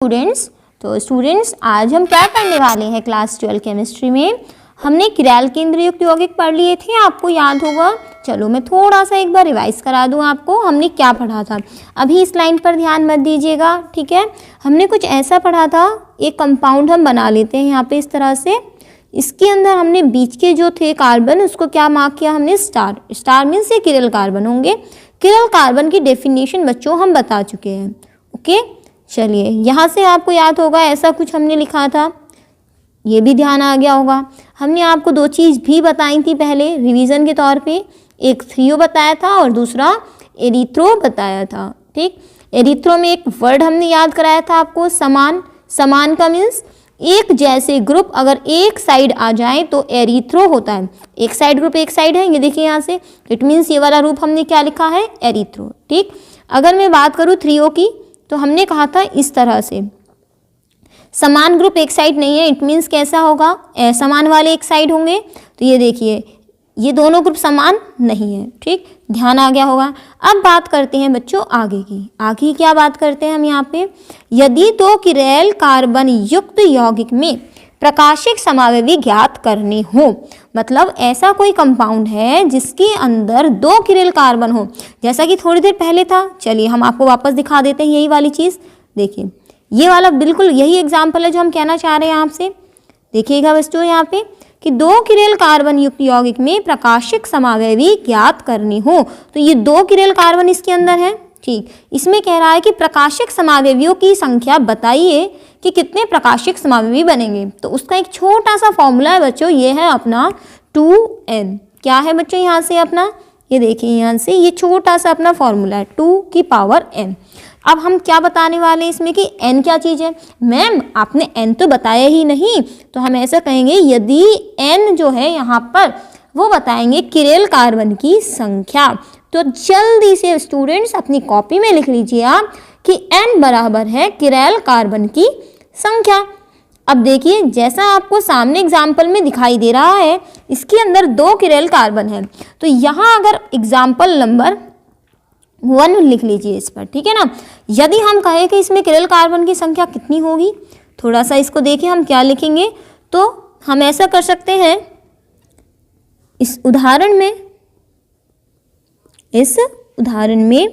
Students आज हम क्या करने वाले हैं क्लास 12 केमिस्ट्री में। हमने किरैल केंद्र युक्त यौगिक पढ़ लिए थे, आपको याद होगा। चलो मैं थोड़ा सा एक बार रिवाइज करा दूं आपको, हमने क्या पढ़ा था। अभी इस लाइन पर ध्यान मत दीजिएगा, ठीक है। हमने कुछ ऐसा पढ़ा था, एक कंपाउंड हम बना लेते हैं यहाँ पे इस तरह से। इसके अंदर हमने बीच के जो थे कार्बन, उसको क्या मार्क किया हमने, स्टार। स्टार मीन्स ये किरल कार्बन होंगे। किरल कार्बन की डेफिनेशन बच्चों हम बता चुके हैं, ओके। चलिए यहाँ से आपको याद होगा ऐसा कुछ हमने लिखा था, ये भी ध्यान आ गया होगा। हमने आपको दो चीज़ भी बताई थी पहले रिवीजन के तौर पे, एक थ्रियो बताया था और दूसरा एरिथ्रो बताया था, ठीक। एरिथ्रो में एक वर्ड हमने याद कराया था आपको, समान। समान का मीन्स एक जैसे ग्रुप अगर एक साइड आ जाए तो एरिथ्रो होता है। एक साइड ग्रुप एक साइड है, ये देखिए यहाँ से, इट मीन्स ये वाला रूप हमने क्या लिखा है, एरिथ्रो, ठीक। अगर मैं बात करूँ थ्रियो की तो हमने कहा था इस तरह से, समान ग्रुप एक साइड नहीं है, इट मीन्स कैसा होगा, असमान वाले एक साइड होंगे। तो ये देखिए ये दोनों ग्रुप समान नहीं है, ठीक, ध्यान आ गया होगा। अब बात करते हैं बच्चों आगे की। आगे क्या बात करते हैं हम यहाँ पे, यदि दो किरैल कार्बन युक्त यौगिक में प्रकाशिक समावयवी ज्ञात करने हो, मतलब ऐसा कोई कंपाउंड है जिसके अंदर दो किरैल कार्बन हो, जैसा कि थोड़ी देर पहले था। चलिए हम आपको वापस दिखा देते हैं यही वाली चीज़। देखिए ये वाला बिल्कुल यही एग्जाम्पल है जो हम कहना चाह रहे हैं आपसे। देखिएगा बच्चों यहाँ पे कि दो किरैल कार्बन युक्त यौगिक में प्रकाशिक समावयवी ज्ञात करनी हो, तो ये दो किरैल कार्बन इसके अंदर है, ठीक। इसमें कह रहा है कि प्रकाशिक समावयवियों की संख्या बताइए कि कितने प्रकाशिक समावयवी बनेंगे। तो उसका एक छोटा सा फॉर्मूला है बच्चों, ये है अपना 2n। क्या है बच्चों यहाँ से अपना, ये देखिए यहाँ से ये छोटा सा अपना फॉर्मूला है 2 की पावर n। अब हम क्या बताने वाले हैं इसमें कि n क्या चीज़ है। मैम आपने n तो बताया ही नहीं, तो हम ऐसा कहेंगे यदि n जो है यहाँ पर वो बताएंगे किरैल कार्बन की संख्या। तो जल्दी से स्टूडेंट्स अपनी कॉपी में लिख लीजिए आप कि n बराबर है किरैल कार्बन की संख्या। अब देखिए जैसा आपको सामने एग्जाम्पल में दिखाई दे रहा है, इसके अंदर दो किरैल कार्बन है, तो यहाँ अगर एग्जाम्पल नंबर 1 लिख लीजिए इस पर, ठीक है ना। यदि हम कहें कि इसमें किरैल कार्बन की संख्या कितनी होगी, थोड़ा सा इसको देखिए हम क्या लिखेंगे। तो हम ऐसा कर सकते हैं, इस उदाहरण में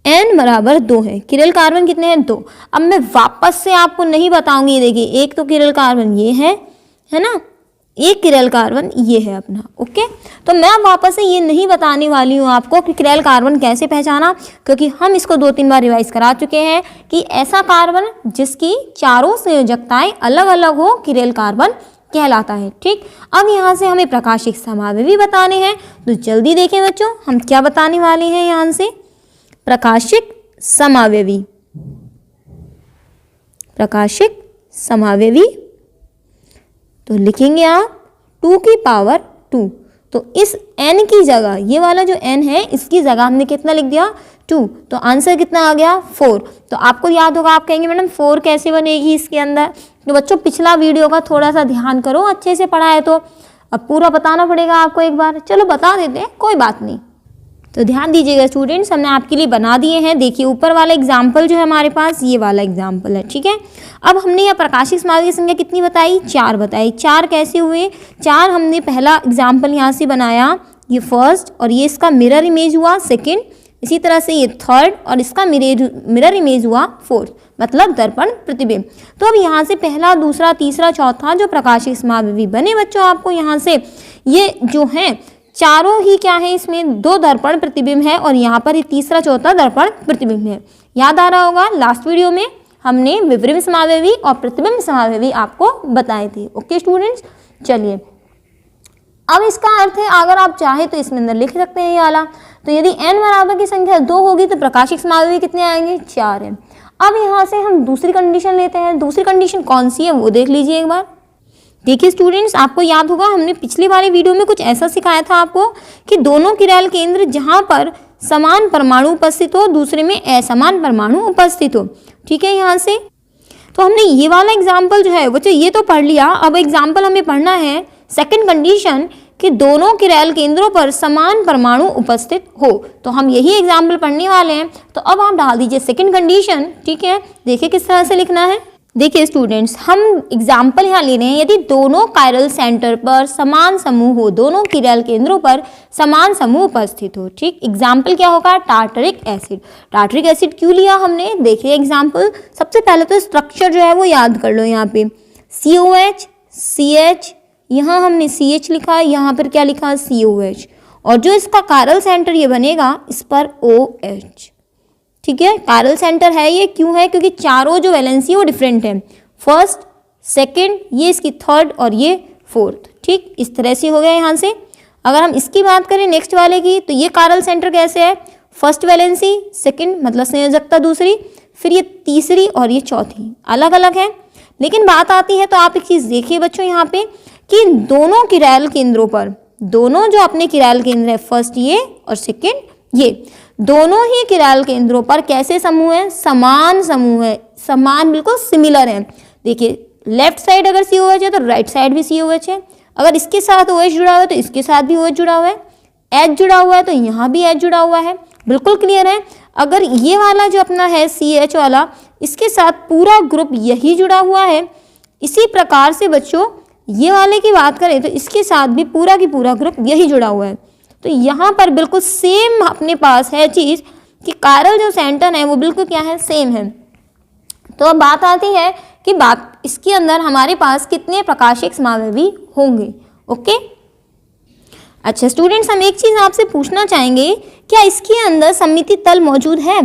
n बराबर 2 है, किरैल कार्बन कितने हैं, 2। अब मैं वापस से आपको नहीं बताऊंगी, ये देखिए एक तो किरैल कार्बन ये है ना, एक किरैल कार्बन ये है अपना, ओके। तो मैं वापस से ये नहीं बताने वाली हूँ आपको कि किरैल कार्बन कैसे पहचाना, क्योंकि हम इसको 2-3 बार रिवाइज करा चुके हैं कि ऐसा कार्बन जिसकी चारों संयोजकताएं अलग अलग हो किरैल कार्बन कहलाता है, ठीक। अब यहाँ से हमें प्रकाशिक समावयवी बताने हैं, तो जल्दी देखें बच्चों हम क्या बताने वाले हैं यहाँ से, प्रकाशिक समावयवी। प्रकाशिक समावयवी तो लिखेंगे आप 2 की पावर 2। तो इस n की जगह, ये वाला जो n है इसकी जगह हमने कितना लिख दिया, 2। तो आंसर कितना आ गया, 4। तो आपको याद होगा, आप कहेंगे मैडम 4 कैसे बनेगी इसके अंदर। तो बच्चों पिछला वीडियो का थोड़ा सा ध्यान करो, अच्छे से पढ़ा है तो अब पूरा बताना पड़ेगा आपको एक बार। चलो बता देते हैं, कोई बात नहीं। तो ध्यान दीजिएगा स्टूडेंट्स, हमने आपके लिए बना दिए हैं। देखिए ऊपर वाला एग्जाम्पल जो है हमारे पास, ये वाला एग्जाम्पल है, ठीक है। अब हमने यहाँ प्रकाशिक समावयवी संख्या कितनी बताई, 4 बताई। 4 कैसे हुए, 4 हमने पहला एग्जाम्पल यहाँ से बनाया, ये फर्स्ट, और ये इसका मिरर इमेज हुआ सेकेंड, इसी तरह से ये थर्ड, और इसका मिरर इमेज हुआ फोर्थ, मतलब दर्पण प्रतिबिंब। तो अब यहाँ से पहला, दूसरा, तीसरा, चौथा जो प्रकाशिक समावयवी बने बच्चों, आपको यहाँ से ये जो है चारों ही क्या है, इसमें 2 दर्पण प्रतिबिंब है और यहाँ पर ये तीसरा चौथा दर्पण प्रतिबिंब है। याद आ रहा होगा लास्ट वीडियो में हमने विवर्म समावयवी और प्रतिबिंब समावयवी आपको बताए थे, ओके स्टूडेंट्स। चलिए अब इसका अर्थ है, अगर आप चाहे तो इसमें अंदर लिख सकते हैं ये वाला। तो यदि n बराबर की संख्या 2 होगी तो प्रकाशिक समावयवी कितने आएंगे, 4 है। अब यहाँ से हम दूसरी कंडीशन लेते हैं। दूसरी कंडीशन कौन सी है वो देख लीजिए एक बार। देखिए स्टूडेंट्स आपको याद होगा हमने पिछली वाली वीडियो में कुछ ऐसा सिखाया था आपको कि दोनों किरैल केंद्र जहाँ पर समान परमाणु उपस्थित हो, दूसरे में असमान परमाणु उपस्थित हो, ठीक है। यहाँ से तो हमने ये वाला एग्जाम्पल जो है वो ये तो पढ़ लिया। अब एग्जाम्पल हमें पढ़ना है सेकंड कंडीशन कि दोनों किरैल केंद्रों पर समान परमाणु उपस्थित हो। तो हम यही एग्जाम्पल पढ़ने वाले हैं। तो अब आप डाल दीजिए सेकंड कंडीशन। ठीक है, देखिए किस तरह से लिखना है। देखिए स्टूडेंट्स, हम एग्जाम्पल यहाँ ले रहे हैं, यदि दोनों कायरल सेंटर पर समान समूह हो, दोनों किरैल केंद्रों पर समान समूह उपस्थित हो। ठीक, एग्जाम्पल क्या होगा? Tartaric acid. टार्टरिक एसिड क्यों लिया हमने? देखिए एग्जाम्पल, सबसे पहले तो स्ट्रक्चर जो है वो याद कर लो। यहाँ पे COH, CH, यहाँ हमने CH लिखा, यहाँ पर क्या लिखा? COH, और जो इसका कायरल सेंटर ये बनेगा इस पर OH। ठीक है, कायरल सेंटर है ये, क्यों है? क्योंकि चारों जो वैलेंसी वो डिफरेंट है, फर्स्ट, सेकंड, ये इसकी थर्ड और ये फोर्थ। ठीक, इस तरह से हो गया यहाँ से। अगर हम इसकी बात करें नेक्स्ट वाले की, तो ये कायरल सेंटर कैसे है? फर्स्ट वैलेंसी, सेकंड मतलब संयोजकता दूसरी, फिर ये तीसरी और ये चौथी, अलग अलग है। लेकिन बात आती है, तो आप एक चीज़ देखिए बच्चों यहाँ पे कि दोनों किरैल केंद्रों पर, दोनों जो अपने किरैल केंद्र है, फर्स्ट ये और सेकंड ये, दोनों ही किरैल केंद्रों पर कैसे समूह है? समान समूह है, समान, बिल्कुल सिमिलर है। देखिए लेफ्ट साइड अगर COH है तो राइट साइड भी COH है, अगर इसके साथ OH जुड़ा हुआ है तो इसके साथ भी OH जुड़ा हुआ है, H जुड़ा हुआ है तो यहाँ भी H जुड़ा हुआ है। बिल्कुल क्लियर है। अगर ये वाला जो अपना है CH वाला, इसके साथ पूरा ग्रुप यही जुड़ा हुआ है। इसी प्रकार से बच्चों ये वाले की बात करें तो इसके साथ भी पूरा की पूरा ग्रुप यही जुड़ा हुआ है। तो यहाँ पर बिल्कुल सेम अपने पास है चीज़ कि कायरल जो सेंटर है वो बिल्कुल क्या है? सेम है। तो अब बात आती है कि बात इसके अंदर हमारे पास कितने प्रकाशिक समावयवी होंगे। ओके, अच्छा स्टूडेंट्स, हम एक चीज़ आपसे पूछना चाहेंगे, क्या इसके अंदर सममिति तल मौजूद है?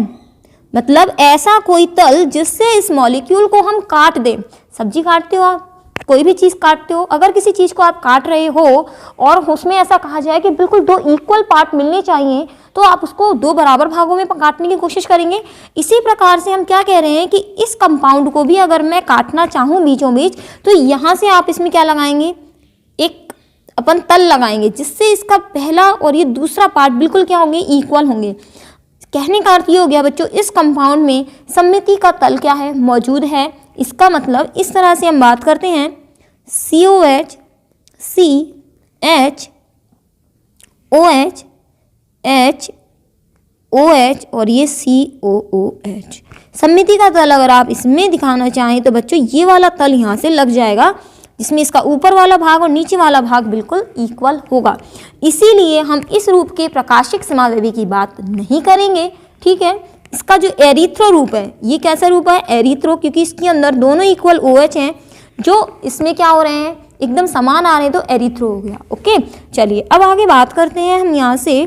मतलब ऐसा कोई तल जिससे इस मॉलिक्यूल को हम काट दें। सब्जी काटते हो आप, कोई भी चीज़ काटते हो, अगर किसी चीज़ को आप काट रहे हो और उसमें ऐसा कहा जाए कि बिल्कुल 2 इक्वल पार्ट मिलने चाहिए, तो आप उसको 2 बराबर भागों में काटने की कोशिश करेंगे। इसी प्रकार से हम क्या कह रहे हैं कि इस कंपाउंड को भी अगर मैं काटना चाहूँ बीचों बीच, तो यहाँ से आप इसमें क्या लगाएंगे? एक अपन तल लगाएंगे, जिससे इसका पहला और ये दूसरा पार्ट बिल्कुल क्या होंगे? इक्वल होंगे। कहने का अर्थ ये हो गया बच्चों, इस कंपाउंड में सममिति का तल क्या है? मौजूद है। इसका मतलब इस तरह से हम बात करते हैं, COH, CH, OH, H, OH और ये COOH। सममिति का तल अगर आप इसमें दिखाना चाहें तो बच्चों ये वाला तल यहाँ से लग जाएगा, जिसमें इसका ऊपर वाला भाग और नीचे वाला भाग बिल्कुल इक्वल होगा। इसीलिए हम इस रूप के प्रकाशिक समावयवी की बात नहीं करेंगे। ठीक है, इसका जो एरिथ्रो रूप है, ये कैसा रूप है? एरिथ्रो, क्योंकि इसके अंदर दोनों इक्वल OH हैं, जो इसमें क्या हो रहे हैं? एकदम समान आ रहे हैं, तो एरिथ्रो हो गया। ओके, चलिए अब आगे बात करते हैं हम यहाँ से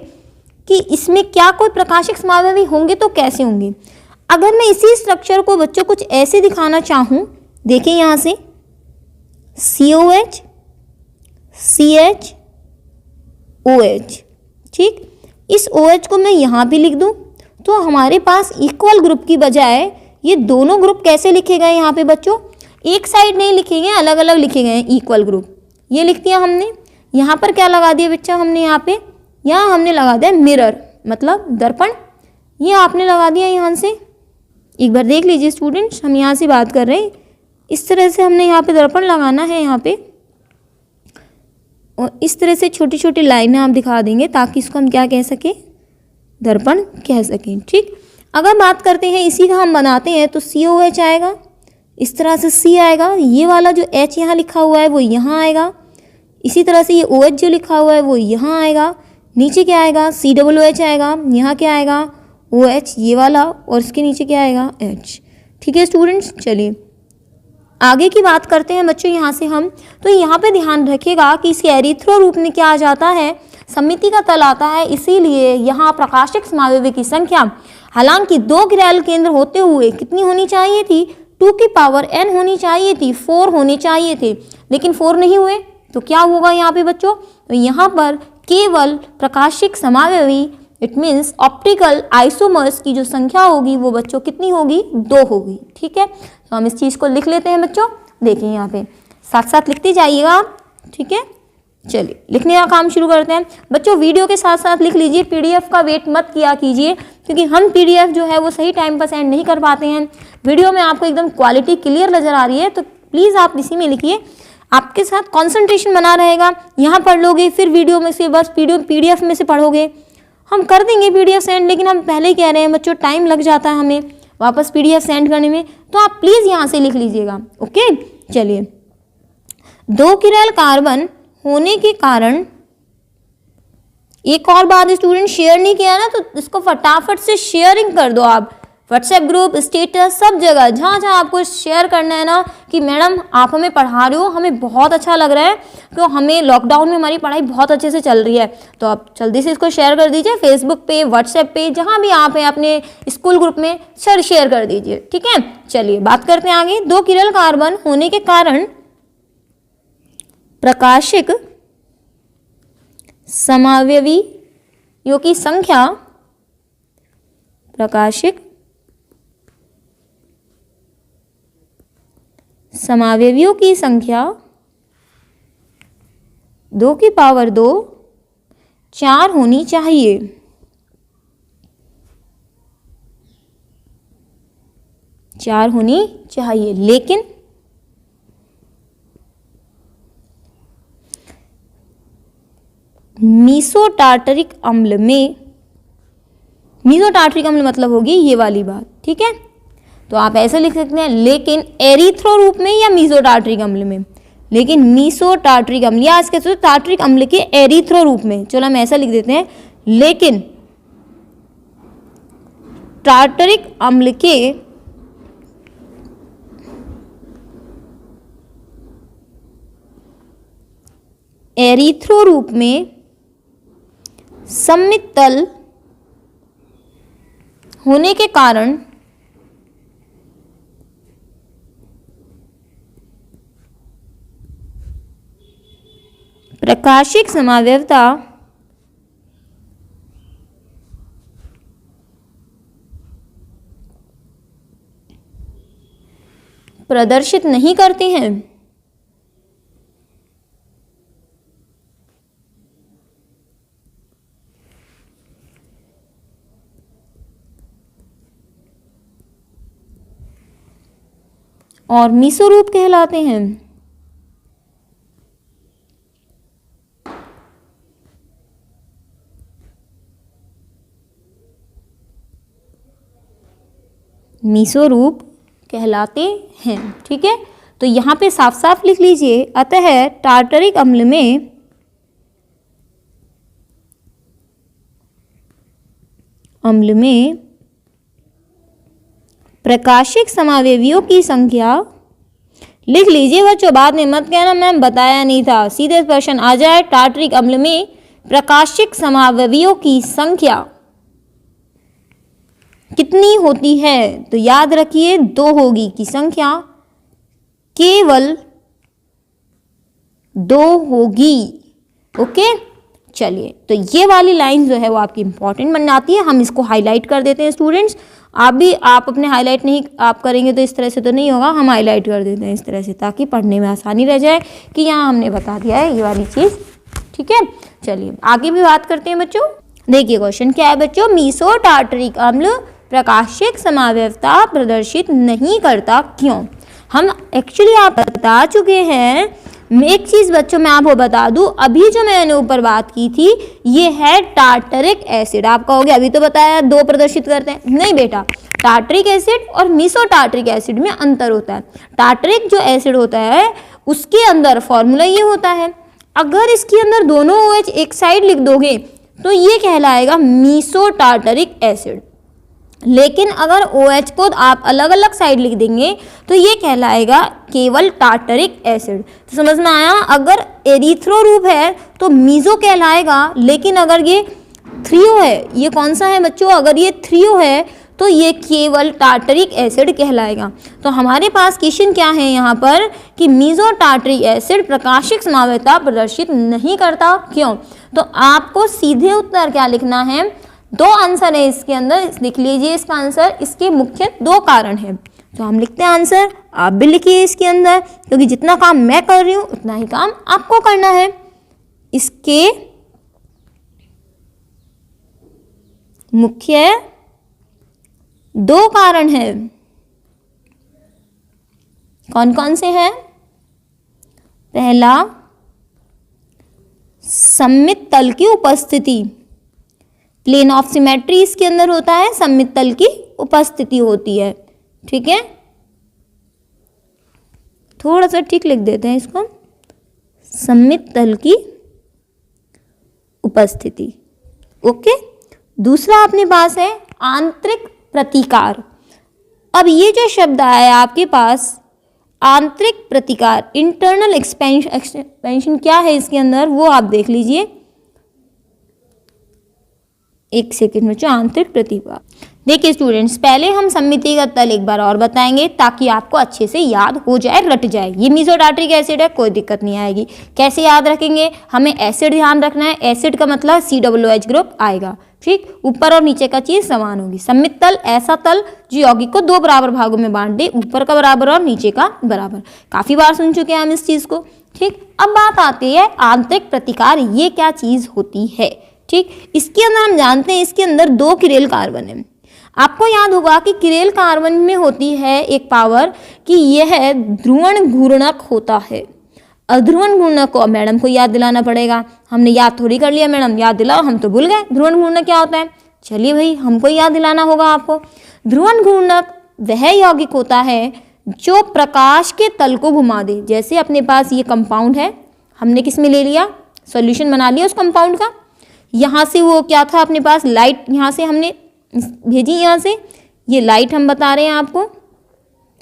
कि इसमें क्या कोई प्रकाशिक समावयवी होंगे तो कैसे होंगे। अगर मैं इसी स्ट्रक्चर को बच्चों कुछ ऐसे दिखाना चाहूँ, देखिए यहाँ से COH, CH, OH। ठीक, इस OH को मैं यहाँ भी लिख दूँ तो हमारे पास इक्वल ग्रुप की बजाय ये दोनों ग्रुप कैसे लिखे गए यहाँ पे बच्चों? एक साइड नहीं लिखे गए, अलग अलग लिखे गए हैं, इक्वल ग्रुप। ये लिख दिया हमने। यहाँ पर क्या लगा दिया बच्चा हमने? यहाँ हमने लगा दिया मिरर, मतलब दर्पण। ये आपने लगा दिया यहाँ से। एक बार देख लीजिए स्टूडेंट्स, हम यहाँ से बात कर रहे हैं, इस तरह से हमने यहाँ पे दर्पण लगाना है यहाँ पे, और इस तरह से छोटी छोटी लाइनें आप दिखा देंगे ताकि इसको हम क्या कह सकें? दर्पण कह सकें। ठीक, अगर बात करते हैं इसी का हम बनाते हैं तो COH आएगा, इस तरह से C आएगा, ये वाला जो H यहाँ लिखा हुआ है वो यहाँ आएगा, इसी तरह से ये OH जो लिखा हुआ है वो यहाँ आएगा, नीचे क्या आएगा? COOH आएगा, यहाँ क्या आएगा? OH ये वाला, और इसके नीचे क्या आएगा? H। ठीक है स्टूडेंट्स, चलिए आगे की बात करते हैं बच्चों यहाँ से हम। तो यहाँ पे ध्यान रखिएगा कि इसके एरिथ्रो रूप में क्या आ जाता है? सममिति का तल आता है। इसीलिए यहाँ प्रकाशिक समावयवी की संख्या हालांकि 2 किरैल केंद्र होते हुए कितनी होनी चाहिए थी? 2 की पावर n होनी चाहिए थी, 4 होने चाहिए थे, लेकिन 4 नहीं हुए। तो क्या होगा यहाँ पे बच्चों? तो यहाँ पर केवल प्रकाशिक समावयवी, इट मीन्स ऑप्टिकल आइसोमर्स की जो संख्या होगी वो बच्चों कितनी होगी? 2 होगी। ठीक है, तो हम इस चीज़ को लिख लेते हैं बच्चों। देखिए यहाँ पे साथ साथ लिखते जाइएगा आप। ठीक है, चलिए लिखने का काम शुरू करते हैं बच्चों। वीडियो के साथ साथ लिख लीजिए, PDF का वेट मत किया कीजिए, क्योंकि हम PDF जो है वो सही टाइम पर सेंड नहीं कर पाते हैं। वीडियो में आपको एकदम क्वालिटी क्लियर नज़र आ रही है, तो प्लीज़ आप इसी में लिखिए। आपके साथ कंसंट्रेशन बना रहेगा। यहाँ पढ़ लोगे, फिर वीडियो में से बस PDF में से पढ़ोगे। हम कर देंगे PDF सेंड, लेकिन हम पहले ही कह रहे हैं बच्चों टाइम लग जाता है हमें वापस PDF सेंड करने में, तो आप प्लीज़ यहाँ से लिख लीजिएगा। ओके, चलिए। 2 किरल कार्बन होने के कारण, एक और बात स्टूडेंट शेयर नहीं किया ना, तो इसको फटाफट से शेयरिंग कर दो आप, व्हाट्सएप ग्रुप, स्टेटस, सब जगह जहाँ जहाँ आपको शेयर करना है ना कि मैडम आप हमें पढ़ा रहे हो, हमें बहुत अच्छा लग रहा है, क्यों हमें लॉकडाउन में हमारी पढ़ाई बहुत अच्छे से चल रही है। तो आप जल्दी से इसको शेयर कर दीजिए, फेसबुक पे, व्हाट्सएप पे, जहाँ भी आप हैं अपने स्कूल ग्रुप में शेयर कर दीजिए। ठीक है, चलिए बात करते हैं आगे। 2 किरल कार्बन होने के कारण प्रकाशिक समावयवियों की संख्या, प्रकाशिक समावयवियों की संख्या 2 की पावर 2 4 होनी चाहिए। लेकिन मीसोटार्टरिक अम्ल में, मीसोटार्टरिक अम्ल मतलब होगी ये वाली बात। ठीक है, तो आप ऐसे लिख सकते हैं, लेकिन एरिथ्रो रूप में या मीसोटार्टरिक अम्ल में, लेकिन मीसोटार्टरिक अम्ल या इसके साथ टार्टरिक अम्ल के एरिथ्रो रूप में, चलो हम ऐसा लिख देते हैं, लेकिन टार्टरिक अम्ल के एरिथ्रो रूप में सममित तल होने के कारण प्रकाशिक समावयवता प्रदर्शित नहीं करते हैं। और मीसोरूप कहलाते हैं। मीसोरूप कहलाते हैं। ठीक है, तो यहाँ पे साफ साफ लिख लीजिए, अतः टार्टरिक अम्ल में प्रकाशिक समावयवियों की संख्या, लिख लीजिए बच्चों, बाद में मत कहना मैम बताया नहीं था, सीधे प्रश्न आ जाए। टार्टरिक अम्ल में प्रकाशिक समावयवियों की संख्या कितनी होती है? तो याद रखिए 2 होगी की संख्या केवल 2 होगी। ओके, चलिए, तो ये वाली लाइन जो है वो आपकी इंपॉर्टेंट बन जाती है, हम इसको हाईलाइट कर देते हैं स्टूडेंट्स। आप अपने हाईलाइट नहीं आप करेंगे तो इस तरह से तो नहीं होगा, हम हाईलाइट कर देते हैं इस तरह से, ताकि पढ़ने में आसानी रह जाए कि यहाँ हमने बता दिया है ये वाली चीज़। ठीक है, चलिए आगे भी बात करते हैं बच्चों। देखिए क्वेश्चन क्या है बच्चों, मीसोटार्टरिक अम्ल प्रकाशिक समावयवता प्रदर्शित नहीं करता, क्यों? हम एक्चुअली आप बता चुके हैं। एक चीज़ बच्चों मैं आपको बता दूं, अभी जो मैंने ऊपर बात की थी ये है टार्टरिक एसिड। आप कहोगे अभी तो बताया 2 प्रदर्शित करते हैं, नहीं बेटा, टार्टरिक एसिड और मीसोटार्टरिक एसिड में अंतर होता है। टार्टरिक जो एसिड होता है उसके अंदर फॉर्मूला ये होता है, अगर इसके अंदर दोनों OH एक साइड लिख दोगे तो ये कहलाएगा मीसोटार्टरिक एसिड, लेकिन अगर OH को आप अलग अलग साइड लिख देंगे तो ये कहलाएगा केवल टार्टरिक एसिड। तो समझ में आया? अगर एरिथ्रो रूप है तो मीजो कहलाएगा, लेकिन अगर ये थ्रियो है, ये कौन सा है बच्चों, अगर ये थ्रियो है तो ये केवल टार्टरिक एसिड कहलाएगा। तो हमारे पास क्वेश्चन क्या है यहाँ पर कि मीसोटार्टरिक एसिड प्रकाशिक समावयवता प्रदर्शित नहीं करता, क्यों? तो आपको सीधे उत्तर क्या लिखना है, 2 आंसर है इसके अंदर, लिख लीजिए इसका आंसर। इसके मुख्य 2 कारण हैं, तो हम लिखते हैं आंसर, आप भी लिखिए इसके अंदर, क्योंकि जितना काम मैं कर रही हूँ उतना ही काम आपको करना है। इसके मुख्य 2 कारण हैं, कौन कौन से हैं? पहला सममित तल की उपस्थिति, प्लेन ऑफ सिमेट्री इसके अंदर होता है, सममित तल की उपस्थिति होती है। ठीक है, थोड़ा सा ठीक लिख देते हैं इसको, सममित तल की उपस्थिति। ओके, दूसरा अपने पास है आंतरिक प्रतिकार। अब ये जो शब्द आया आपके पास आंतरिक प्रतिकार, इंटरनल एक्सपेंशन क्या है इसके अंदर वो आप देख लीजिए। एक सेकेंड में, जो आंतरिक प्रतिकार, देखिए स्टूडेंट्स, पहले हम सममिति का तल एक बार और बताएंगे ताकि आपको अच्छे से याद हो जाए, रट जाए। ये मेसोटार्ट्रिक एसिड है, कोई दिक्कत नहीं आएगी। कैसे याद रखेंगे, हमें एसिड ध्यान रखना है, एसिड का मतलब COOH ग्रुप आएगा। ठीक, ऊपर और नीचे का चीज समान होगी। सममित तल ऐसा तल जो यौगिक को दो बराबर भागों में बांट दे, ऊपर का बराबर और नीचे का बराबर। काफी बार सुन चुके हैं हम इस चीज को। ठीक, अब बात आती है आंतरिक प्रतिकार, ये क्या चीज होती है। ठीक, इसके अंदर हम जानते हैं इसके अंदर 2 किरेल कार्बन है। आपको याद होगा कि किरेल कार्बन में होती है एक पावर कि यह ध्रुवण घूर्णक होता है। अध्रुवण घूर्णक को मैडम को याद दिलाना पड़ेगा, हमने याद थोड़ी कर लिया मैडम, याद दिलाओ, हम तो भूल गए ध्रुवण घूर्णक क्या होता है। चलिए भाई, हमको याद दिलाना होगा आपको। ध्रुवण घूर्णक वह यौगिक होता है जो प्रकाश के तल को घुमा दे। जैसे अपने पास ये कंपाउंड है, हमने किस में ले लिया, सॉल्यूशन बना लिया उस कंपाउंड का। यहाँ से वो क्या था अपने पास, लाइट यहाँ से हमने भेजी, यहाँ से ये लाइट हम बता रहे हैं आपको,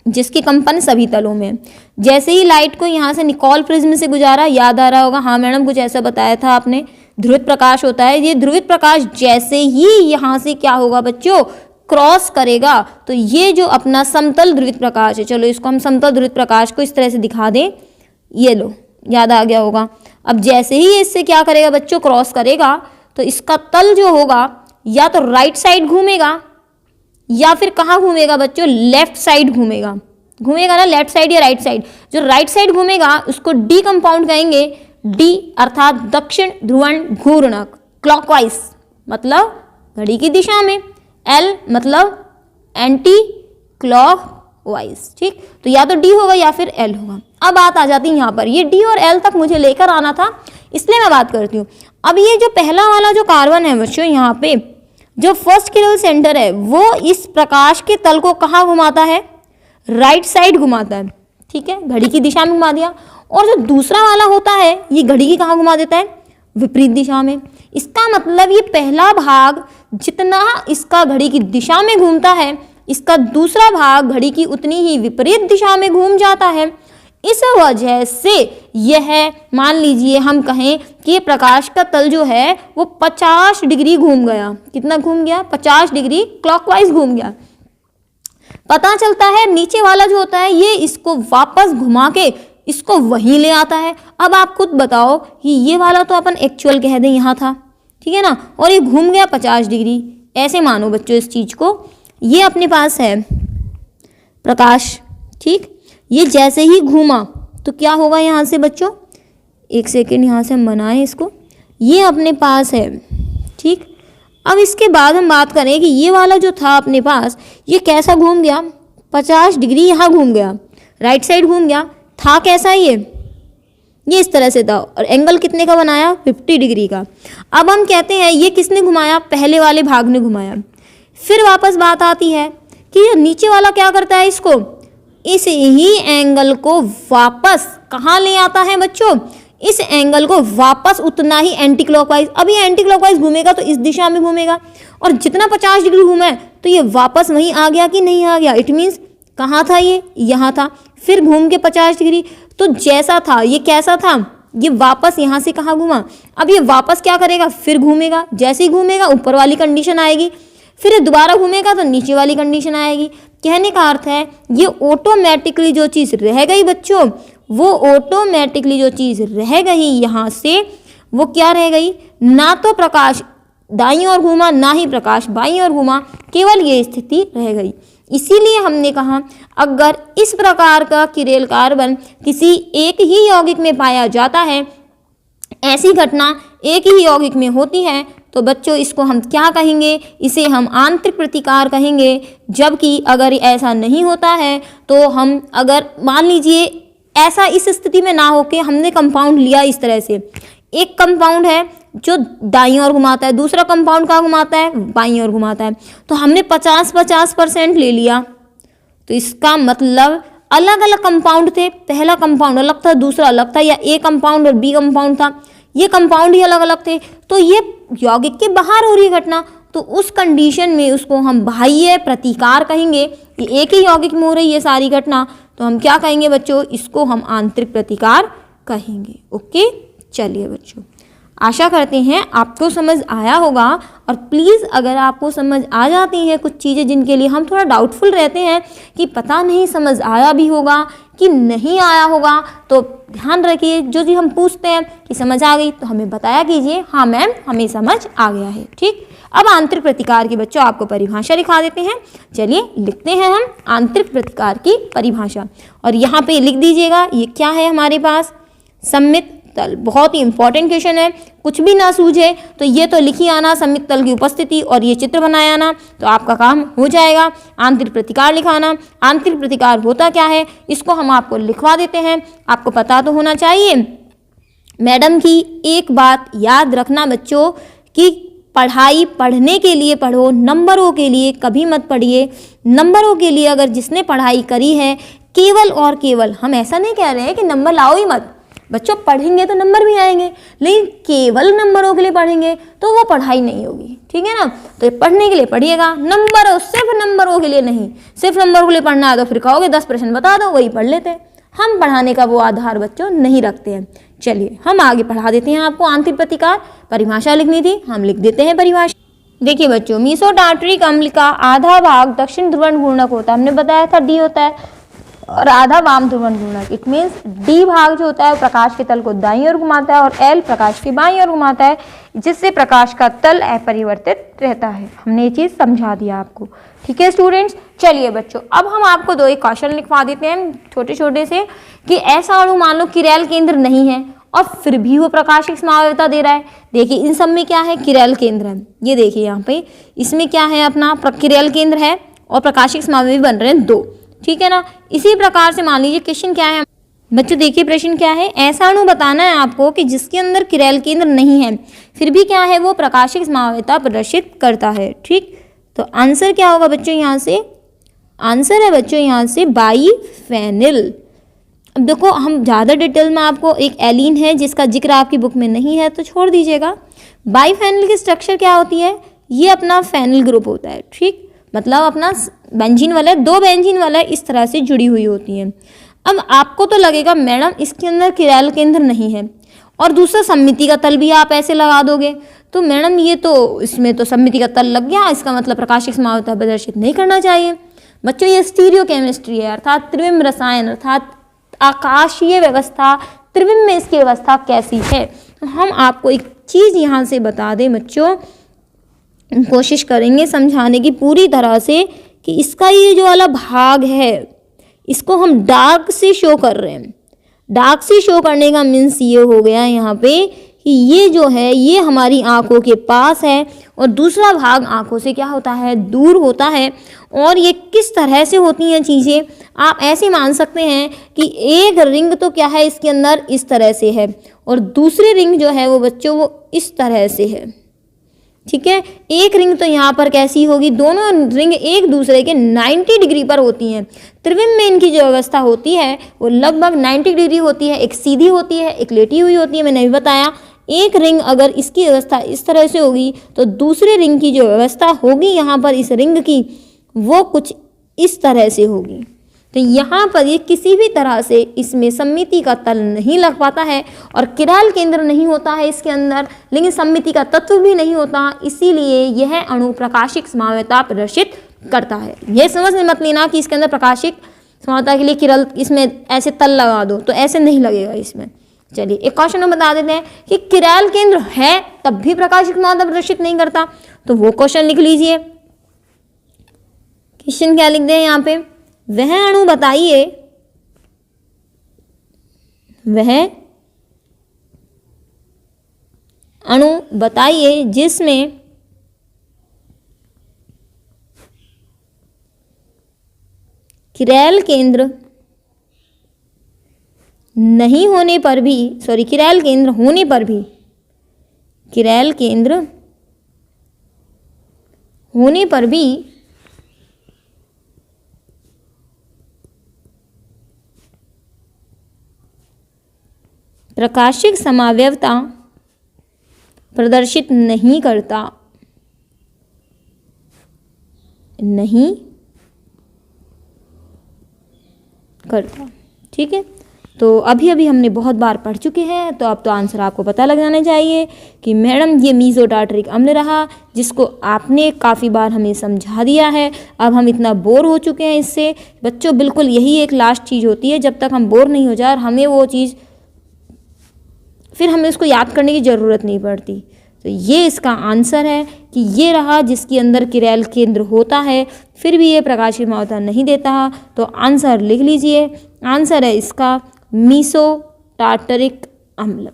जिसके कंपन सभी तलों में। जैसे ही लाइट को यहाँ से निकोल प्रिज्म से गुजारा, याद आ रहा होगा, हाँ मैडम कुछ ऐसा बताया था आपने, ध्रुवित प्रकाश होता है। ये ध्रुवित प्रकाश जैसे ही यहाँ से क्या होगा बच्चों, क्रॉस करेगा, तो ये जो अपना समतल ध्रुवित प्रकाश है, चलो इसको हम समतल ध्रुवित प्रकाश को इस तरह से दिखा दें, ये लो, याद आ गया होगा। अब जैसे ही इससे क्या करेगा बच्चों, क्रॉस करेगा, तो इसका तल जो होगा या तो राइट साइड घूमेगा या फिर कहाँ घूमेगा बच्चों, लेफ्ट साइड घूमेगा। घूमेगा ना लेफ्ट साइड या राइट साइड, जो राइट साइड घूमेगा उसको डी कंपाउंड कहेंगे। डी अर्थात दक्षिण ध्रुवण घूर्णक, क्लॉकवाइज मतलब घड़ी की दिशा में, एल मतलब एंटी क्लॉकवाइज। ठीक, तो या तो डी होगा या फिर एल होगा। अब बात आ जाती है यहाँ पर, ये डी और एल तक मुझे लेकर आना था, इसलिए मैं बात करती हूँ। अब ये जो पहला वाला जो कार्बन है बच्चों, यहाँ पे जो फर्स्ट किरल सेंटर है वो इस प्रकाश के तल को कहाँ घुमाता है, राइट साइड घुमाता है। ठीक है, घड़ी की दिशा में घुमा दिया। और जो दूसरा वाला होता है ये घड़ी की कहाँ घुमा देता है, विपरीत दिशा में। इसका मतलब ये पहला भाग जितना इसका घड़ी की दिशा में घूमता है, इसका दूसरा भाग घड़ी की उतनी ही विपरीत दिशा में घूम जाता है। इस वजह से यह मान लीजिए हम कहें कि प्रकाश का तल जो है वो 50 डिग्री घूम गया। कितना घूम गया, 50 डिग्री क्लॉकवाइज घूम गया। पता चलता है नीचे वाला जो होता है ये इसको वापस घुमा के इसको वहीं ले आता है। अब आप खुद बताओ कि ये वाला तो अपन एक्चुअल कह दें यहाँ था, ठीक है ना, और ये घूम गया 50 डिग्री। ऐसे मानो बच्चों इस चीज को, ये अपने पास है प्रकाश। ठीक, ये जैसे ही घूमा तो क्या होगा यहाँ से बच्चों, एक सेकेंड यहाँ से हम बनाएं इसको, ये अपने पास है। ठीक, अब इसके बाद हम बात करें कि ये वाला जो था अपने पास ये कैसा घूम गया, 50 डिग्री यहाँ घूम गया, राइट साइड घूम गया। था कैसा ये इस तरह से था, और एंगल कितने का बनाया, 50 डिग्री का। अब हम कहते हैं ये किसने घुमाया, पहले वाले भाग ने घुमाया। फिर वापस बात आती है कि नीचे वाला क्या करता है, इसको इस ही एंगल को वापस कहाँ ले आता है बच्चों, इस एंगल को वापस उतना ही एंटी क्लॉकवाइज। अब ये एंटी क्लॉकवाइज घूमेगा तो इस दिशा में घूमेगा, और जितना 50 डिग्री घूमा है तो ये वापस वहीं आ गया कि नहीं आ गया। इट मीन्स कहाँ था ये, यहाँ था, फिर घूम के 50 डिग्री। तो जैसा था ये कैसा था, ये वापस यहाँ से कहाँ घूमा। अब ये वापस क्या करेगा, फिर घूमेगा। जैसे ही घूमेगा ऊपर वाली कंडीशन आएगी, फिर दोबारा घूमेगा तो नीचे वाली कंडीशन आएगी। कहने का अर्थ है ये ऑटोमेटिकली जो चीज़ रह गई बच्चों, वो ऑटोमेटिकली जो चीज़ रह गई यहाँ से, वो क्या रह गई, ना तो प्रकाश दाईं ओर घूमा ना ही प्रकाश बाईं ओर घूमा, केवल ये स्थिति रह गई। इसीलिए हमने कहा अगर इस प्रकार का किरेल कार्बन किसी एक ही यौगिक में पाया जाता है, ऐसी घटना एक ही यौगिक में होती है, तो बच्चों इसको हम क्या कहेंगे, इसे हम आंतरिक प्रतिकार कहेंगे। जबकि अगर ऐसा नहीं होता है तो हम, अगर मान लीजिए ऐसा इस स्थिति में ना हो कि हमने कंपाउंड लिया इस तरह से, एक कंपाउंड है जो दाईं ओर घुमाता है, दूसरा कंपाउंड कहाँ घुमाता है, बाईं ओर घुमाता है, तो हमने 50-50% ले लिया, तो इसका मतलब अलग अलग कंपाउंड थे, पहला कंपाउंड अलग था, दूसरा अलग था, या ए कंपाउंड और बी कंपाउंड था, ये कंपाउंड ही अलग अलग थे, तो ये यौगिक के बाहर हो रही घटना, तो उस कंडीशन में उसको हम बाह्य प्रतिकार कहेंगे। ये एक ही यौगिक में हो रही है सारी घटना, तो हम क्या कहेंगे बच्चों, इसको हम आंतरिक प्रतिकार कहेंगे। ओके, चलिए बच्चों, आशा करते हैं आपको समझ आया होगा, और प्लीज़ अगर आपको समझ आ जाती हैं कुछ चीज़ें जिनके लिए हम थोड़ा डाउटफुल रहते हैं कि पता नहीं समझ आया भी होगा कि नहीं आया होगा, तो ध्यान रखिए, जो जी हम पूछते हैं कि समझ आ गई तो हमें बताया कीजिए, हाँ मैम हमें समझ आ गया है। ठीक, अब आंतरिक प्रतिकार की बच्चों आपको परिभाषा लिखा देते हैं। चलिए लिखते हैं हम आंतरिक प्रतिकार की परिभाषा, और यहाँ पे लिख दीजिएगा ये क्या है हमारे पास, सममित तल। बहुत ही इंपॉर्टेंट क्वेश्चन है, कुछ भी ना सूझे तो ये तो लिखी आना सममित तल की उपस्थिति और ये चित्र बनाया आना, तो आपका काम हो जाएगा। आंतरिक प्रतिकार लिखाना, आंतरिक प्रतिकार होता क्या है इसको हम आपको लिखवा देते हैं, आपको पता तो होना चाहिए। मैडम की एक बात याद रखना बच्चों कि पढ़ाई पढ़ने के लिए पढ़ो, नंबरों के लिए कभी मत पढ़िए। नंबरों के लिए अगर जिसने पढ़ाई करी है केवल और केवल, हम ऐसा नहीं कह रहे हैं कि नंबर लाओ ही मत, बच्चों पढ़ेंगे तो नंबर भी आएंगे, लेकिन केवल नंबरों के लिए पढ़ेंगे तो वो पढ़ाई नहीं होगी। ठीक है ना, तो पढ़ने के लिए पढ़िएगा, नंबर सिर्फ नंबरों के लिए नहीं, सिर्फ नंबरों के लिए पढ़ना है तो फिर कहोगे 10 प्रश्न बता दो, वही पढ़ लेते हैं। हम पढ़ाने का वो आधार बच्चों नहीं रखते हैं। चलिए हम आगे पढ़ा देते हैं आपको आंतरिक प्रतिकार। परिभाषा लिखनी थी, हम लिख देते हैं परिभाषा। देखिए बच्चों, मीसोटार्ट्रिक अम्ल का आधा भाग दक्षिण ध्रुवण घूर्णक होता है, हमने बताया था डी होता है, और आधा वाम ध्रुवण घूर्णक। इट मीन्स डी भाग जो होता है प्रकाश के तल को दाईं ओर घुमाता है और एल प्रकाश की बाईं ओर घुमाता है, जिससे प्रकाश का तल अपरिवर्तित रहता है। हमने ये चीज़ समझा दिया आपको। ठीक है स्टूडेंट्स, चलिए बच्चों अब हम आपको दो एक क्वेश्चन लिखवा देते हैं छोटे छोटे से, कि ऐसा अणु मान लो किरैल केंद्र नहीं है और फिर भी वो प्रकाशिक समावयवता दे रहा है। देखिए इन सब में क्या है, किरैल केंद्र है, ये देखिए यहाँ पे इसमें क्या है अपना किरैल केंद्र है और प्रकाशिक समावयवी बन रहे हैं 2। ठीक है ना, इसी प्रकार से मान लीजिए क्वेश्चन क्या है बच्चों, देखिए प्रश्न क्या है, ऐसा अणु बताना है आपको कि जिसके अंदर किरैल केंद्र नहीं है फिर भी क्या है वो प्रकाशिक समावयवता प्रदर्शित करता है। ठीक, तो आंसर क्या होगा बच्चों, यहाँ से आंसर है बच्चों यहाँ से बाईफेनिल। अब देखो हम ज़्यादा डिटेल में आपको, एक एलीन है जिसका जिक्र आपकी बुक में नहीं है तो छोड़ दीजिएगा। बाईफेनिल की स्ट्रक्चर क्या होती है, ये अपना फेनिल ग्रुप होता है। ठीक, मतलब अपना बेंजीन वाला, 2 बेंजीन वाला इस तरह से जुड़ी हुई होती हैं। अब आपको तो लगेगा मैडम इसके अंदर किरैल केंद्र नहीं है, और दूसरा सममिति का तल भी आप ऐसे लगा दोगे, तो मैडम ये तो इसमें तो सममिति का तल लग गया, इसका मतलब प्रकाशिक समावयवता प्रदर्शित नहीं करना चाहिए। बच्चों ये स्टीरियो केमिस्ट्री है, अर्थात त्रिविम रसायन, अर्थात आकाशीय व्यवस्था, त्रिविम में इसकी व्यवस्था कैसी है। तो हम आपको एक चीज़ यहाँ से बता दें बच्चों, कोशिश करेंगे समझाने की पूरी तरह से कि इसका ये जो वाला भाग है इसको हम डार्क से शो कर रहे हैं। डार्क से शो करने का मीन्स ये हो गया यहाँ पे कि ये जो है ये हमारी आंखों के पास है और दूसरा भाग आंखों से क्या होता है, दूर होता है। और ये किस तरह से होती हैं चीज़ें, आप ऐसे मान सकते हैं कि एक रिंग तो क्या है इसके अंदर इस तरह से है और दूसरी रिंग जो है वो बच्चों वो इस तरह से है। ठीक है, एक रिंग तो यहाँ पर कैसी होगी, दोनों रिंग एक दूसरे के 90 डिग्री पर होती हैं। त्रिविम में इनकी जो व्यवस्था होती है वो लगभग 90 डिग्री होती है, एक सीधी होती है एक लेटी हुई होती है, मैंने भी बताया। एक रिंग अगर इसकी व्यवस्था इस तरह से होगी तो दूसरे रिंग की जो व्यवस्था होगी यहाँ पर इस रिंग की वो कुछ इस तरह से होगी। तो यहाँ पर ये किसी भी तरह से इसमें सममिति का तल नहीं लग पाता है और किरैल केंद्र नहीं होता है इसके अंदर, लेकिन सममिति का तत्व भी नहीं होता, इसीलिए यह अणु प्रकाशिक समावयवता प्रदर्शित करता है। यह समझ में मत लेना कि इसके अंदर प्रकाशिक समावयवता के लिए किरैल इसमें ऐसे तल लगा दो, तो ऐसे नहीं लगेगा इसमें। चलिए एक क्वेश्चन हम बता देते हैं कि किरैल केंद्र है तब भी प्रकाशिक समावयवता प्रदर्शित नहीं करता, तो वो क्वेश्चन लिख लीजिए। क्वेश्चन क्या लिख दें यहाँ पे, वह अणु बताइए, वह अणु बताइए जिसमें किरैल केंद्र नहीं होने पर भी, सॉरी, किरैल केंद्र होने पर भी, किरैल केंद्र होने पर भी प्रकाशिक समावयवता प्रदर्शित नहीं करता, नहीं करता। ठीक है, तो अभी अभी हमने बहुत बार पढ़ चुके हैं, तो अब तो आंसर आपको पता लग जाना चाहिए कि मैडम ये मीसोटार्टरिक अम्ल रहा, जिसको आपने काफ़ी बार हमें समझा दिया है। अब हम इतना बोर हो चुके हैं इससे। बच्चों बिल्कुल यही एक लास्ट चीज़ होती है, जब तक हम बोर नहीं हो जाए और हमें वो चीज़ फिर हमें उसको याद करने की ज़रूरत नहीं पड़ती। तो ये इसका आंसर है कि ये रहा, जिसके अंदर किरैल केंद्र होता है फिर भी ये प्रकाशिक समावयवता नहीं देता। तो आंसर लिख लीजिए, आंसर है इसका मीसोटार्टरिक अम्ल।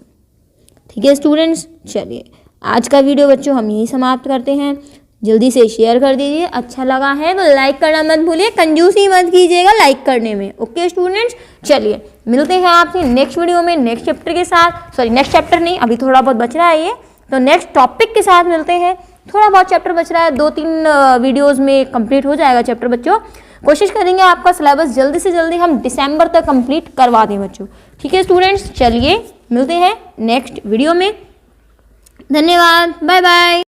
ठीक है स्टूडेंट्स, चलिए आज का वीडियो बच्चों हम यही समाप्त करते हैं। जल्दी से शेयर कर दीजिए, अच्छा लगा है तो लाइक करना मत भूलिए, कंजूसी मत कीजिएगा लाइक करने में। ओके स्टूडेंट्स, चलिए मिलते हैं आपसे नेक्स्ट वीडियो में नेक्स्ट चैप्टर के साथ। सॉरी, नेक्स्ट चैप्टर नहीं, अभी थोड़ा बहुत बच रहा है ये, तो नेक्स्ट टॉपिक के साथ मिलते हैं। थोड़ा बहुत चैप्टर बच रहा है, 2-3 वीडियोज़ में कंप्लीट हो जाएगा चैप्टर बच्चों। कोशिश करेंगे आपका सिलेबस जल्दी से जल्दी हम दिसंबर तक कंप्लीट करवा दें बच्चों। ठीक है स्टूडेंट्स, चलिए मिलते हैं नेक्स्ट वीडियो में। धन्यवाद, बाय बाय।